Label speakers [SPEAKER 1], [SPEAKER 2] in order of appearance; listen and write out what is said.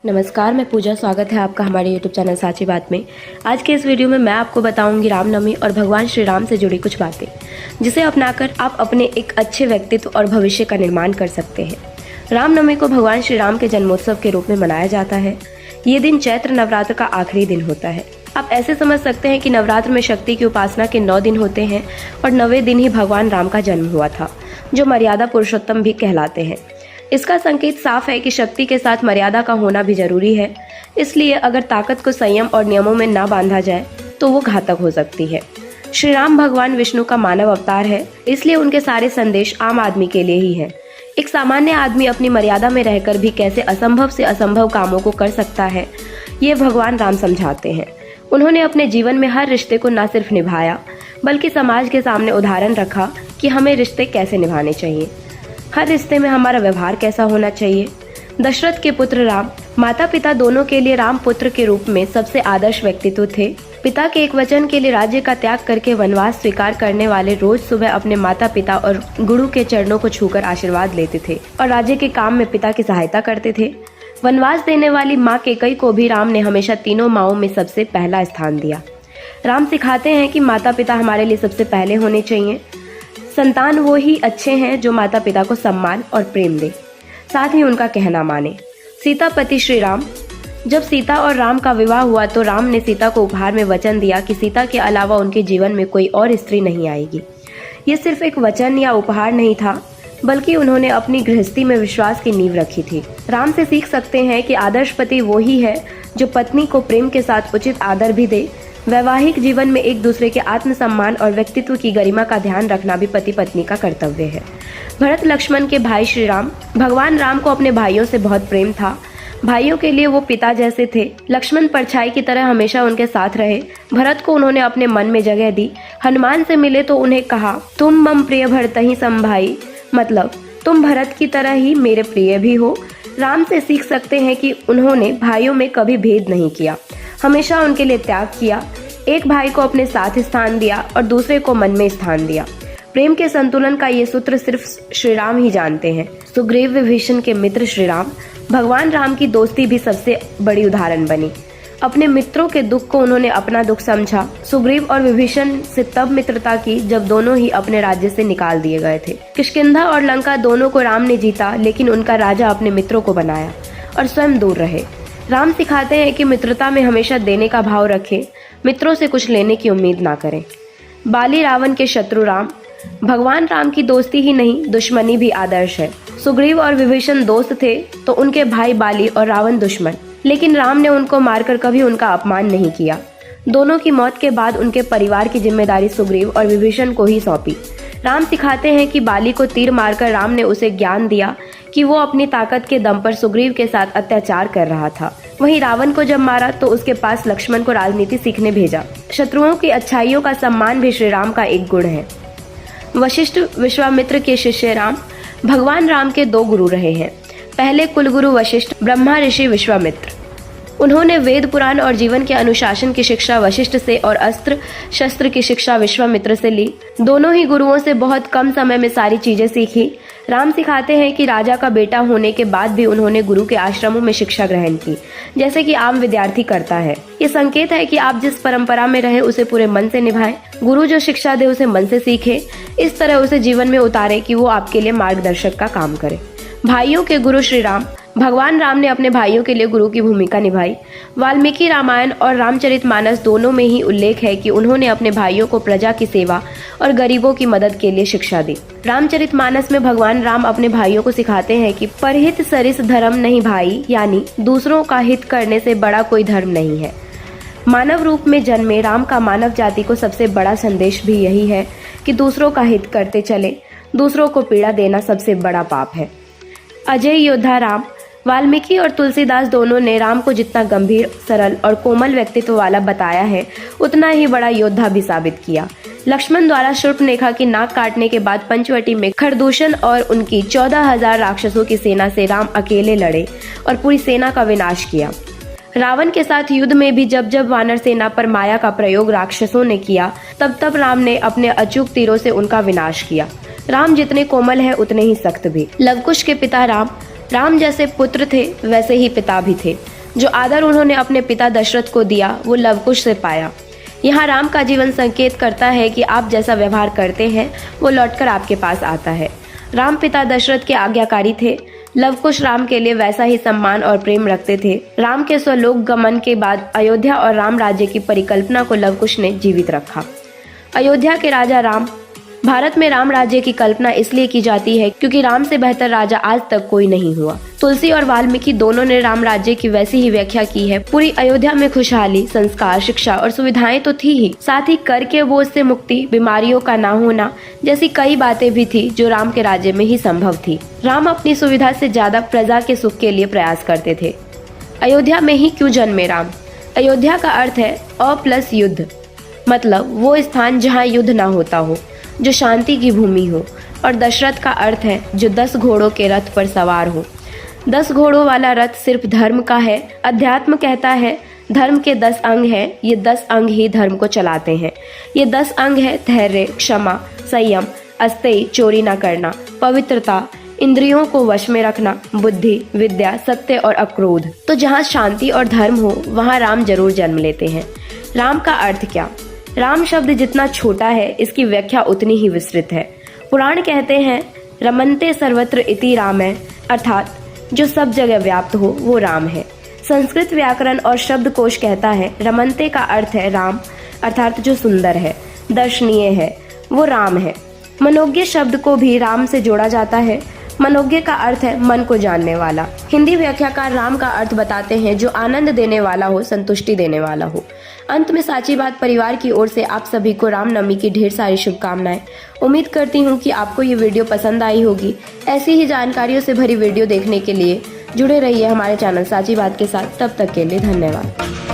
[SPEAKER 1] नमस्कार, मैं पूजा। स्वागत है आपका हमारे YouTube चैनल साची बात में। आज के इस वीडियो में मैं आपको बताऊंगी रामनवमी और भगवान श्री राम से जुड़ी कुछ बातें, जिसे अपनाकर आप अपने एक अच्छे व्यक्तित्व और भविष्य का निर्माण कर सकते हैं। रामनवमी को भगवान श्री राम के जन्मोत्सव के रूप में मनाया जाता है। ये दिन चैत्र नवरात्र का आखिरी दिन होता है। आप ऐसे समझ सकते हैं कि नवरात्र में शक्ति की उपासना के 9 दिन होते हैं और 9वें दिन ही भगवान राम का जन्म हुआ था, जो मर्यादा पुरुषोत्तम भी कहलाते हैं। इसका संकेत साफ है कि शक्ति के साथ मर्यादा का होना भी जरूरी है। इसलिए अगर ताकत को संयम और नियमों में ना बांधा जाए तो वो घातक हो सकती है। श्री राम भगवान विष्णु का मानव अवतार है, इसलिए उनके सारे संदेश आम आदमी के लिए ही है। एक सामान्य आदमी अपनी मर्यादा में रहकर भी कैसे असंभव से असंभव कामों को कर सकता है, ये भगवान राम समझाते हैं। उन्होंने अपने जीवन में हर रिश्ते को न सिर्फ निभाया, बल्कि समाज के सामने उदाहरण रखा कि हमें रिश्ते कैसे निभाने चाहिए, हर रिश्ते में हमारा व्यवहार कैसा होना चाहिए। दशरथ के पुत्र राम माता पिता दोनों के लिए राम पुत्र के रूप में सबसे आदर्श व्यक्तित्व थे। पिता के एक वचन के लिए राज्य का त्याग करके वनवास स्वीकार करने वाले रोज सुबह अपने माता पिता और गुरु के चरणों को छूकर आशीर्वाद लेते थे और राज्य के काम में पिता की सहायता करते थे। वनवास देने वाली माँ कैकेयी को भी राम ने हमेशा तीनों माँओं में सबसे पहला स्थान दिया। राम सिखाते हैं कि माता पिता हमारे लिए सबसे पहले होने चाहिए। संतान वो ही अच्छे हैं जो माता पिता को सम्मान और प्रेम दे, साथ ही उनका कहना माने। सीता पति श्री राम। जब सीता और राम का विवाह हुआ तो राम ने सीता को उपहार में वचन दिया कि सीता के अलावा उनके जीवन में कोई और स्त्री नहीं आएगी। ये सिर्फ एक वचन या उपहार नहीं था, बल्कि उन्होंने अपनी गृहस्थी में विश्वास की नींव रखी थी। राम से सीख सकते हैं कि आदर्श पति वो ही है जो पत्नी को प्रेम के साथ उचित आदर भी दे। वैवाहिक जीवन में एक दूसरे के आत्मसम्मान और व्यक्तित्व की गरिमा का ध्यान रखना भी पति पत्नी का कर्तव्य है। भरत लक्ष्मण के भाई श्री राम। भगवान राम को अपने भाइयों से बहुत प्रेम था। भाइयों के लिए वो पिता जैसे थे। लक्ष्मण परछाई की तरह हमेशा उनके साथ रहे। भरत को उन्होंने अपने मन में जगह दी। हनुमान से मिले तो उन्हें कहा, तुम मम प्रिय भरत ही समभाई, मतलब तुम भरत की तरह ही मेरे प्रिय भी हो। राम से सीख सकते हैं कि उन्होंने भाइयों में कभी भेद नहीं किया, हमेशा उनके लिए त्याग किया। एक भाई को अपने साथ स्थान दिया और दूसरे को मन में स्थान दिया। प्रेम के संतुलन का ये सूत्र सिर्फ श्री राम ही जानते हैं। सुग्रीव विभीषण के मित्र श्री राम। भगवान राम की दोस्ती भी सबसे बड़ी उदाहरण बनी। अपने मित्रों के दुख को उन्होंने अपना दुख समझा। सुग्रीव और विभीषण से तब मित्रता की जब दोनों ही अपने राज्य से निकाल दिए गए थे। किष्किंधा और लंका दोनों को राम ने जीता, लेकिन उनका राजा अपने मित्रों को बनाया और स्वयं दूर रहे। राम सिखाते हैं कि मित्रता में हमेशा देने का भाव रखें, मित्रों से कुछ लेने की उम्मीद ना करें। बाली रावण के शत्रु राम। भगवान राम की दोस्ती ही नहीं, दुश्मनी भी आदर्श है। सुग्रीव और विभीषण दोस्त थे तो उनके भाई बाली और रावण दुश्मन, लेकिन राम ने उनको मारकर कभी उनका अपमान नहीं किया। दोनों की मौत के बाद उनके परिवार की जिम्मेदारी सुग्रीव और विभीषण को ही सौंपी। राम सिखाते हैं कि बाली को तीर मारकर राम ने उसे ज्ञान दिया कि वो अपनी ताकत के दम पर सुग्रीव के साथ अत्याचार कर रहा था। वहीं रावण को जब मारा तो उसके पास लक्ष्मण को राजनीति सीखने भेजा। शत्रुओं की अच्छाइयों का सम्मान भी श्री राम का एक गुण है। वशिष्ठ विश्वामित्र के शिष्य राम। भगवान राम के 2 गुरु रहे हैं। पहले कुलगुरु वशिष्ठ, ब्रह्मा ऋषि विश्वामित्र। उन्होंने वेद पुराण और जीवन के अनुशासन की शिक्षा वशिष्ठ से और अस्त्र शस्त्र की शिक्षा विश्वामित्र से ली। दोनों ही गुरुओं से बहुत कम समय में सारी चीजें सीखी। राम सिखाते हैं कि राजा का बेटा होने के बाद भी उन्होंने गुरु के आश्रमों में शिक्षा ग्रहण की, जैसे कि आम विद्यार्थी करता है। ये संकेत है कि आप जिस परंपरा में रहे उसे पूरे मन से निभाएं। गुरु जो शिक्षा दे उसे मन से सीखे, इस तरह उसे जीवन में उतारे कि वो आपके लिए मार्गदर्शक का काम करे। भाइयों के गुरु श्री राम। भगवान राम ने अपने भाइयों के लिए गुरु की भूमिका निभाई। वाल्मीकि रामायण और रामचरितमानस दोनों में ही उल्लेख है कि उन्होंने अपने भाइयों को प्रजा की सेवा और गरीबों की मदद के लिए शिक्षा दी। रामचरितमानस में भगवान राम अपने भाइयों को सिखाते हैं कि परहित सरिस धर्म नहीं भाई, यानी दूसरों का हित करने से बड़ा कोई धर्म नहीं है। मानव रूप में जन्मे राम का मानव जाति को सबसे बड़ा संदेश भी यही है कि दूसरों का हित करते चले, दूसरों को पीड़ा देना सबसे बड़ा पाप है। अजय योद्धा राम। वाल्मीकि और तुलसीदास दोनों ने राम को जितना गंभीर, सरल और कोमल व्यक्तित्व वाला बताया है, उतना ही बड़ा योद्धा भी साबित किया। लक्ष्मण द्वारा शूर्पणखा की नाक काटने के बाद पंचवटी में खरदूषण और उनकी 14,000 राक्षसों की सेना से राम अकेले लड़े और पूरी सेना का विनाश किया। रावण के साथ युद्ध में भी जब जब वानर सेना पर माया का प्रयोग राक्षसों ने किया, तब तब राम ने अपने अचूक तीरों से उनका विनाश किया। राम जितने कोमल है उतने ही सख्त भी। लवकुश के पिता राम। राम जैसे पुत्र थे वैसे ही पिता भी थे। जो आदर उन्होंने अपने पिता दशरथ को दिया वो लवकुश से पाया। यहाँ राम का जीवन संकेत करता है कि आप जैसा व्यवहार करते हैं वो लौटकर आपके पास आता है। राम पिता दशरथ के आज्ञाकारी थे। लवकुश राम के लिए वैसा ही सम्मान और प्रेम रखते थे। राम के स्वलोक गमन के बाद अयोध्या और राम राज्य की परिकल्पना को लवकुश ने जीवित रखा। अयोध्या के राजा राम। भारत में राम राज्य की कल्पना इसलिए की जाती है क्योंकि राम से बेहतर राजा आज तक कोई नहीं हुआ। तुलसी और वाल्मीकि दोनों ने राम राज्य की वैसी ही व्याख्या की है। पूरी अयोध्या में खुशहाली, संस्कार, शिक्षा और सुविधाएं तो थी ही, साथ ही कर के बोझ से मुक्ति, बीमारियों का ना होना जैसी कई बातें भी थी जो राम के राज्य में ही संभव थी। राम अपनी सुविधा से ज्यादा प्रजा के सुख के लिए प्रयास करते थे। अयोध्या में ही क्यों जन्मे राम? अयोध्या का अर्थ है अ प्लस युद्ध, मतलब वो स्थान जहाँ युद्ध ना होता हो, जो शांति की भूमि हो। और दशरथ का अर्थ है जो 10 घोड़ों के रथ पर सवार हो। 10 घोड़ों वाला रथ सिर्फ धर्म का है। अध्यात्म कहता है धर्म के 10 अंग हैं, ये 10 अंग ही धर्म को चलाते हैं। ये 10 अंग है धैर्य, क्षमा, संयम, अस्तेय, चोरी न करना, पवित्रता, इंद्रियों को वश में रखना, बुद्धि, विद्या, सत्य और अक्रोध। तो जहाँ शांति और धर्म हो वहाँ राम जरूर जन्म लेते हैं। राम का अर्थ क्या? राम शब्द जितना छोटा है इसकी व्याख्या उतनी ही विस्तृत है। पुराण कहते हैं रमन्ते सर्वत्र इति रामः, अर्थात जो सब जगह व्याप्त हो वो राम है। संस्कृत व्याकरण और शब्दकोश कहता है रमन्ते का अर्थ है राम, अर्थात जो सुंदर है, दर्शनीय है, वो राम है। मनोज्ञ शब्द को भी राम से जोड़ा जाता है। मनोज्ञ का अर्थ है मन को जानने वाला। हिंदी व्याख्याकार राम का अर्थ बताते हैं जो आनंद देने वाला हो, संतुष्टि देने वाला हो। अंत में साची बात परिवार की ओर से आप सभी को रामनवमी की ढेर सारी शुभकामनाएं। उम्मीद करती हूँ कि आपको ये वीडियो पसंद आई होगी। ऐसी ही जानकारियों से भरी वीडियो देखने के लिए जुड़े रहिए हमारे चैनल साची बात के साथ। तब तक के लिए धन्यवाद।